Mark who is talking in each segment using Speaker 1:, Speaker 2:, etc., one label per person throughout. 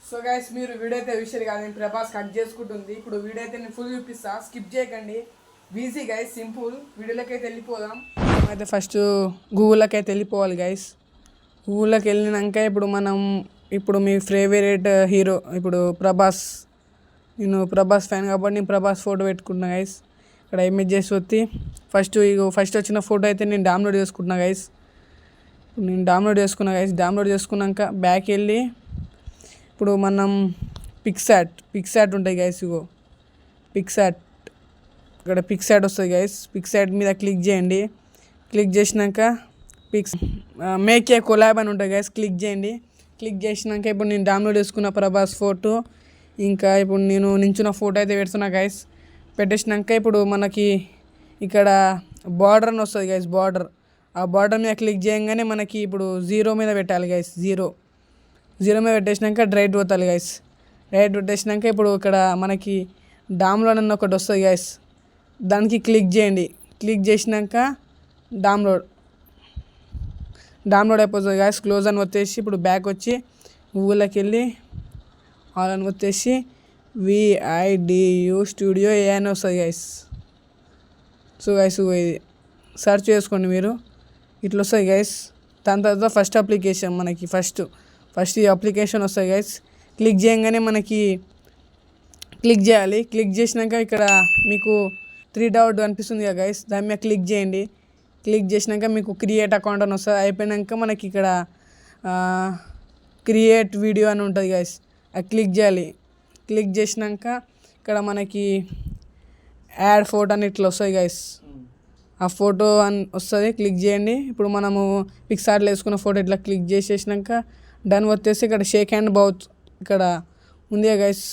Speaker 1: So guys మీరు video అయితే విషయం కాదు, నేను ప్రభాస్ కట్ చేసుకుంటుంది. ఇప్పుడు వీడియో అయితే నేను ఫుల్ చూపిస్తా, స్కిప్ చేయకండి. Easy guys, simple. వీడియోలోకి అయితే వెళ్ళిపోదాం. అయితే ఫస్ట్ గూగుల్లోకి అయితే వెళ్ళిపోవాలి గైస్. గూగుల్లోకి వెళ్ళినాక ఇప్పుడు మీ ఫేవరెట్ హీరో ఇప్పుడు ప్రభాస్. నేను ప్రభాస్ ఫ్యాన్ కాబట్టి నేను ప్రభాస్ ఫోటో పెట్టుకుంటున్నా గైస్. ఇక్కడ ఇమేజ్ చేసి వచ్చి ఫస్ట్ వచ్చిన ఫోటో అయితే నేను డౌన్లోడ్ చేసుకుంటున్నా గైస్. నేను డౌన్లోడ్ చేసుకున్నాక బ్యాక్ వెళ్ళి ఇప్పుడు మనం పిక్సాట్ ఉంటాయి గైస్. పిక్సాట్ ఇక్కడ పిక్సాట్ వస్తుంది గైస్. పిక్సాట్ మీద క్లిక్ చేయండి. క్లిక్ చేసినాక మేక్ ఏ కొలాబ్ అని ఉంటుంది గైస్. క్లిక్ చేయండి. క్లిక్ చేసినాక ఇప్పుడు నేను డౌన్లోడ్ చేసుకున్న ప్రభాస్ ఫోటో, ఇంకా ఇప్పుడు నేను నించున్న ఫోటో అయితే పెడుతున్నా గైస్. పెట్టేసినాక ఇప్పుడు మనకి ఇక్కడ బార్డర్ అని వస్తుంది గైస్. ఆ బార్డర్ మీద క్లిక్ చేయగానే మనకి ఇప్పుడు జీరో మీద పెట్టాలి గైస్. జీరో మీద పెట్టేసినాక రైట్ పోతాలి గైస్. రైట్ పెట్టేసినాక ఇప్పుడు ఇక్కడ మనకి డౌన్లోడ్ అన్న ఒకటి వస్తుంది గైస్. దానికి క్లిక్ చేయండి. క్లిక్ చేసినాక డౌన్లోడ్ అయిపోతుంది గైస్. క్లోజ్ అని వచ్చేసి ఇప్పుడు బ్యాక్ వచ్చి గూగుల్లోకి వెళ్ళి ఆల్ అని వచ్చేసి VIDU స్టూడియో ఏ అని వస్తుంది గైస్. సో గైస్ ఇది సెర్చ్ చేసుకోండి మీరు, ఇట్లా వస్తుంది గైస్. దాని తర్వాత ఫస్ట్ అప్లికేషన్ మనకి ఫస్ట్ ఈ అప్లికేషన్ వస్తుంది గైస్. క్లిక్ చేయగానే మనకి క్లిక్ చేయాలి. క్లిక్ చేసినాక ఇక్కడ మీకు 3 డాట్ అనిపిస్తుంది కదా గైస్, దాని మీద క్లిక్ చేయండి. క్లిక్ చేసినాక మీకు క్రియేట్ అకౌంట్ అని వస్తుంది. అయిపోయాక మనకి ఇక్కడ క్రియేట్ వీడియో అని ఉంటుంది గైస్. అది క్లిక్ చేయాలి. క్లిక్ చేసినాక ఇక్కడ మనకి యాడ్ ఫోటో అని ఇట్లా వస్తుంది గైస్. ఆ ఫోటో అని వస్తుంది, క్లిక్ చేయండి. ఇప్పుడు మనము పిక్సార్ట్లో వేసుకున్న ఫోటో ఇట్లా క్లిక్ చేసేసినాక దాన్ని వచ్చేసి ఇక్కడ షేక్ హ్యాండ్ బౌత్ ఇక్కడ ఉంది గైస్.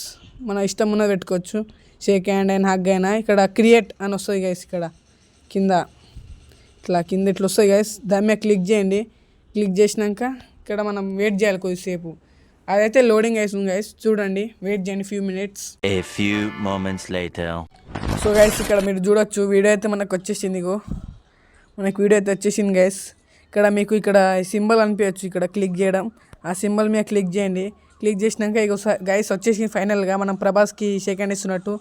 Speaker 1: మన ఇష్టం ఉన్నది పెట్టుకోవచ్చు, షేక్ హ్యాండ్ అయినా హగ్ అయినా. ఇక్కడ క్రియేట్ అని వస్తుంది గైస్. ఇక్కడ కింద ఇట్లా వస్తుంది గైస్. దాని మీద క్లిక్ చేయండి. క్లిక్ చేసినాక ఇక్కడ మనం వెయిట్ చేయాలి కొద్దిసేపు. అదైతే లోడింగ్ అవుతుంది గైస్, చూడండి. వెయిట్ చేయండి few minutes. సో గైస్ ఇక్కడ మీరు చూడొచ్చు వీడియో అయితే మనకు వచ్చేసింది. మనకి వీడియో అయితే వచ్చేసింది గైస్. ఇక్కడ మీకు ఇక్కడ సింబల్ అనిపించచ్చు, ఇక్కడ క్లిక్ చేయడం. ఆ సింబల్ మీద క్లిక్ చేయండి. క్లిక్ చేసినాక గైస్ వచ్చేసి ఫైనల్గా మనం ప్రభాస్కి షేక్ హ్యాండ్ ఇస్తున్నట్టు.